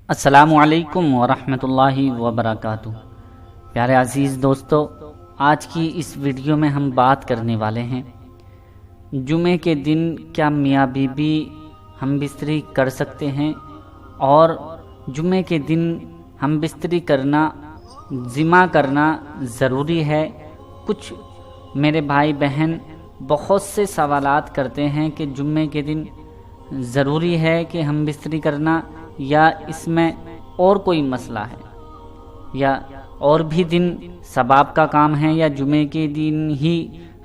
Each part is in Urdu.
السلام علیکم ورحمۃ اللہ وبرکاتہ۔ پیارے عزیز دوستو، آج کی اس ویڈیو میں ہم بات کرنے والے ہیں جمعے کے دن کیا میاں بیوی ہم بستری کر سکتے ہیں، اور جمعے کے دن ہم بستری کرنا ذمہ کرنا ضروری ہے۔ کچھ میرے بھائی بہن بہت سے سوالات کرتے ہیں کہ جمعے کے دن ضروری ہے کہ ہم بستری کرنا، یا اس میں اور کوئی مسئلہ ہے، یا اور بھی دن ثواب کا کام ہے، یا جمعے کے دن ہی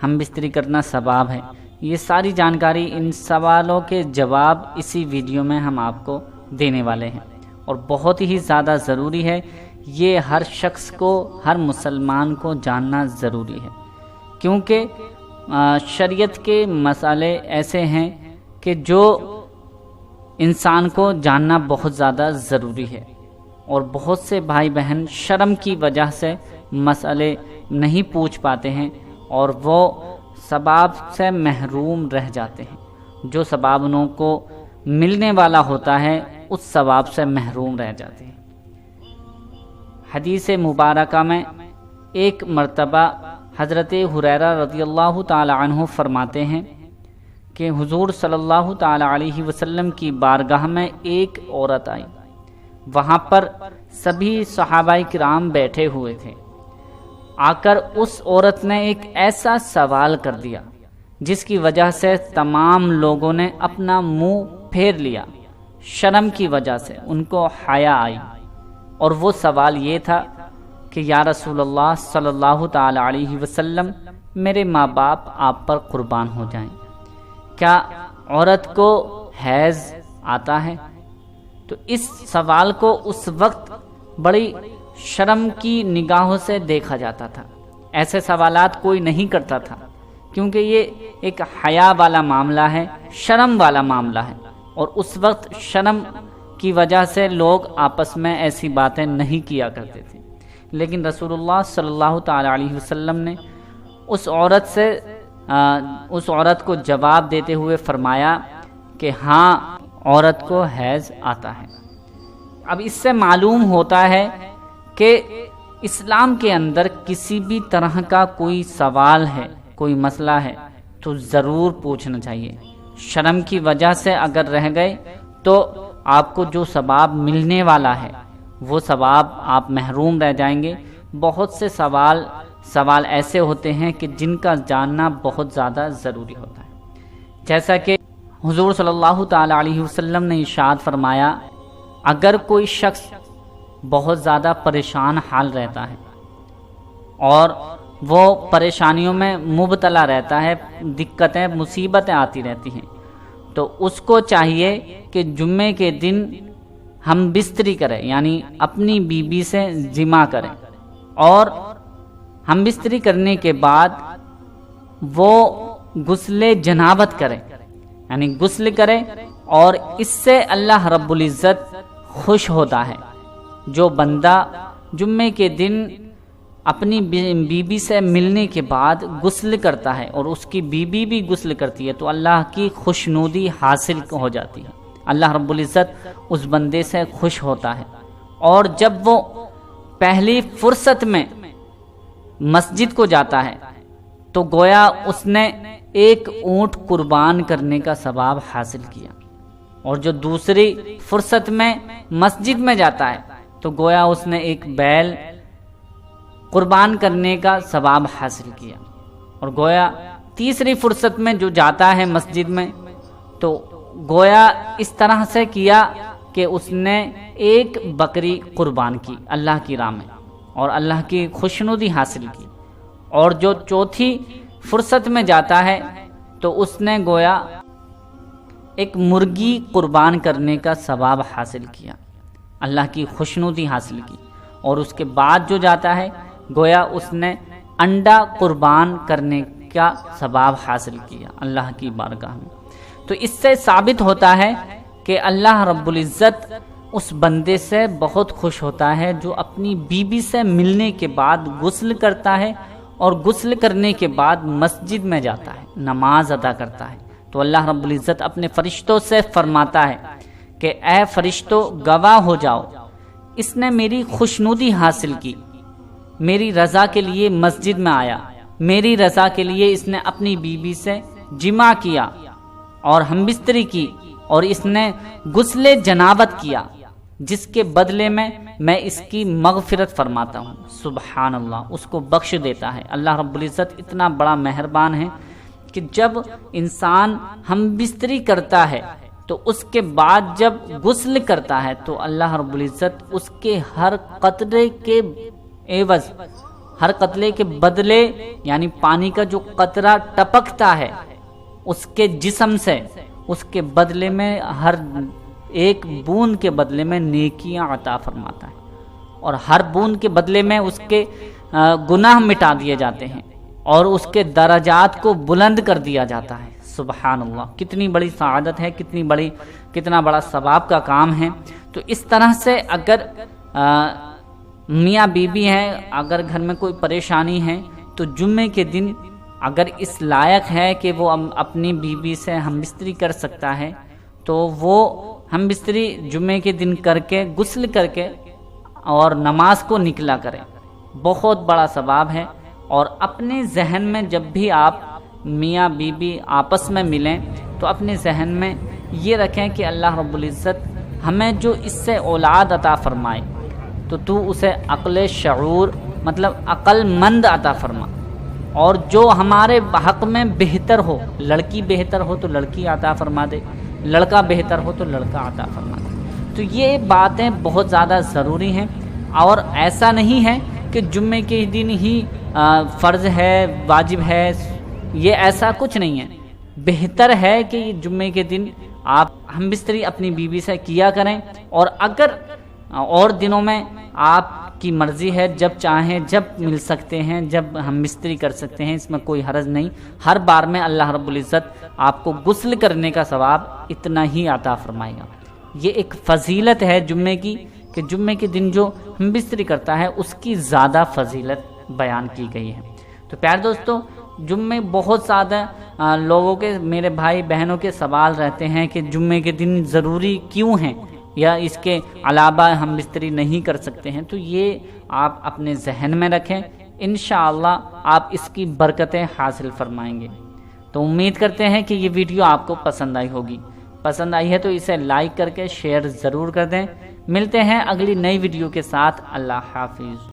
ہم بستری کرنا ثواب ہے۔ یہ ساری جانکاری، ان سوالوں کے جواب اسی ویڈیو میں ہم آپ کو دینے والے ہیں، اور بہت ہی زیادہ ضروری ہے۔ یہ ہر شخص کو، ہر مسلمان کو جاننا ضروری ہے، کیونکہ شریعت کے مسئلے ایسے ہیں کہ جو انسان کو جاننا بہت زیادہ ضروری ہے، اور بہت سے بھائی بہن شرم کی وجہ سے مسئلے نہیں پوچھ پاتے ہیں، اور وہ ثواب سے محروم رہ جاتے ہیں۔ جو ثواب انہوں کو ملنے والا ہوتا ہے، اس ثواب سے محروم رہ جاتے ہیں۔ حدیث مبارکہ میں ایک مرتبہ حضرت ہریرہ رضی اللہ تعالی عنہ فرماتے ہیں کہ حضور صلی اللہ تعالی علیہ وسلم کی بارگاہ میں ایک عورت آئی۔ وہاں پر سبھی صحابہ کرام بیٹھے ہوئے تھے۔ آ کر اس عورت نے ایک ایسا سوال کر دیا جس کی وجہ سے تمام لوگوں نے اپنا منہ پھیر لیا۔ شرم کی وجہ سے ان کو حیا آئی، اور وہ سوال یہ تھا کہ یا رسول اللہ صلی اللہ تعالی علیہ وسلم، میرے ماں باپ آپ پر قربان ہو جائیں، کیا عورت کو حیض آتا ہے؟ تو اس سوال کو اس وقت بڑی شرم کی نگاہوں سے دیکھا جاتا تھا۔ ایسے سوالات کوئی نہیں کرتا تھا، کیونکہ یہ ایک حیا والا معاملہ ہے، شرم والا معاملہ ہے، اور اس وقت شرم کی وجہ سے لوگ آپس میں ایسی باتیں نہیں کیا کرتے تھے۔ لیکن رسول اللہ صلی اللہ تعالی علیہ وسلم نے اس عورت کو جواب دیتے ہوئے فرمایا کہ ہاں، عورت کو حیض آتا ہے۔ اب اس سے معلوم ہوتا ہے کہ اسلام کے اندر کسی بھی طرح کا کوئی سوال ہے، کوئی مسئلہ ہے، تو ضرور پوچھنا چاہیے۔ شرم کی وجہ سے اگر رہ گئے تو آپ کو جو ثواب ملنے والا ہے، وہ ثواب آپ محروم رہ جائیں گے۔ بہت سے سوال ایسے ہوتے ہیں کہ جن کا جاننا بہت زیادہ ضروری ہوتا ہے، جیسا کہ حضور صلی اللہ تعالی علیہ وسلم نے ارشاد فرمایا، اگر کوئی شخص بہت زیادہ پریشان حال رہتا ہے اور وہ پریشانیوں میں مبتلا رہتا ہے، دقتیں مصیبتیں آتی رہتی ہیں، تو اس کو چاہیے کہ جمعے کے دن ہم بستری کریں، یعنی اپنی بیوی سے جمع کریں، اور ہم بستری کرنے کے بعد وہ غسل جنابت کریں، یعنی غسل کریں، اور اس سے اللہ رب العزت خوش ہوتا ہے۔ جو بندہ جمعے کے دن اپنی بیوی سے ملنے کے بعد غسل کرتا ہے اور اس کی بیوی بھی غسل کرتی ہے، تو اللہ کی خوشنودی حاصل ہو جاتی ہے، اللہ رب العزت اس بندے سے خوش ہوتا ہے۔ اور جب وہ پہلی فرصت میں مسجد کو جاتا ہے تو گویا اس نے ایک اونٹ قربان کرنے کا ثواب حاصل کیا، اور جو دوسری فرصت میں مسجد میں جاتا ہے تو گویا اس نے ایک بیل قربان کرنے کا ثواب حاصل کیا، اور گویا تیسری فرصت میں جو جاتا ہے مسجد میں تو گویا اس طرح سے کیا کہ اس نے ایک بکری قربان کی اللہ کی راہ میں، اور اللہ کی خوشنودی حاصل کی۔ اور جو چوتھی فرصت میں جاتا ہے تو اس نے گویا ایک مرغی قربان کرنے کا ثواب حاصل کیا، اللہ کی خوشنودی حاصل کی۔ اور اس کے بعد جو جاتا ہے گویا اس نے انڈا قربان کرنے کا ثواب حاصل کیا اللہ کی بارگاہ میں۔ تو اس سے ثابت ہوتا ہے کہ اللہ رب العزت اس بندے سے بہت خوش ہوتا ہے جو اپنی بیوی سے ملنے کے بعد غسل کرتا ہے، اور غسل کرنے کے بعد مسجد میں جاتا ہے، نماز ادا کرتا ہے۔ تو اللہ رب العزت اپنے فرشتوں سے فرماتا ہے کہ اے فرشتوں گواہ ہو جاؤ، اس نے میری خوشنودی حاصل کی، میری رضا کے لیے مسجد میں آیا، میری رضا کے لیے اس نے اپنی بیوی سے جماع کیا اور ہم بستری کی، اور اس نے غسل جنابت کیا، جس کے بدلے میں اس کی مغفرت فرماتا ہوں۔ سبحان اللہ، اس کو بخش دیتا ہے۔ اللہ رب العزت اتنا بڑا مہربان ہے کہ جب انسان ہم بستری کرتا ہے تو اس کے بعد جب غسل کرتا ہے تو اللہ رب العزت اس کے ہر قطرے کے عوض، ہر قطرے کے بدلے، یعنی پانی کا جو قطرہ ٹپکتا ہے اس کے جسم سے، اس کے بدلے میں ہر ایک بوند کے بدلے میں نیکیاں عطا فرماتا ہے، اور ہر بوند کے بدلے میں اس کے گناہ مٹا دیے جاتے ہیں اور اس کے درجات کو بلند کر دیا جاتا ہے۔ سبحان اللہ، کتنی بڑی سعادت ہے، کتنا بڑا ثواب کا کام ہے۔ تو اس طرح سے اگر میاں بیوی ہیں، اگر گھر میں کوئی پریشانی ہے تو جمعے کے دن اگر اس لائق ہے کہ وہ اپنی بیوی سے ہم بستری کر سکتا ہے تو وہ ہم بستری جمعے کے دن کر کے، غسل کر کے اور نماز کو نکلا کریں، بہت بڑا ثواب ہے۔ اور اپنے ذہن میں جب بھی آپ میاں بیوی آپس میں ملیں تو اپنے ذہن میں یہ رکھیں کہ اللہ رب العزت ہمیں جو اس سے اولاد عطا فرمائے تو اسے عقل شعور، مطلب عقل مند عطا فرما، اور جو ہمارے حق میں بہتر ہو، لڑکی بہتر ہو تو لڑکی عطا فرما دے، لڑکا بہتر ہو تو لڑکا عطا فرما دے۔ تو یہ باتیں بہت زیادہ ضروری ہیں، اور ایسا نہیں ہے کہ جمعے کے دن ہی فرض ہے، واجب ہے، یہ ایسا کچھ نہیں ہے۔ بہتر ہے کہ جمعے کے دن آپ ہم بستری اپنی بیوی سے کیا کریں، اور اگر اور دنوں میں آپ کی مرضی ہے، جب چاہیں جب مل سکتے ہیں، جب ہم بستری کر سکتے ہیں، اس میں کوئی حرج نہیں۔ ہر بار میں اللہ رب العزت آپ کو غسل کرنے کا ثواب اتنا ہی عطا فرمائے گا۔ یہ ایک فضیلت ہے جمعے کی، کہ جمعے کے دن جو ہم بستری کرتا ہے اس کی زیادہ فضیلت بیان کی گئی ہے۔ تو پیارے دوستو، جمعے بہت زیادہ لوگوں کے، میرے بھائی بہنوں کے سوال رہتے ہیں کہ جمعے کے دن ضروری کیوں ہیں، یا اس کے علاوہ ہم بستری نہیں کر سکتے ہیں۔ تو یہ آپ اپنے ذہن میں رکھیں، انشاءاللہ آپ اس کی برکتیں حاصل فرمائیں گے۔ تو امید کرتے ہیں کہ یہ ویڈیو آپ کو پسند آئی ہوگی۔ پسند آئی ہے تو اسے لائک کر کے شیئر ضرور کر دیں۔ ملتے ہیں اگلی نئی ویڈیو کے ساتھ۔ اللہ حافظ۔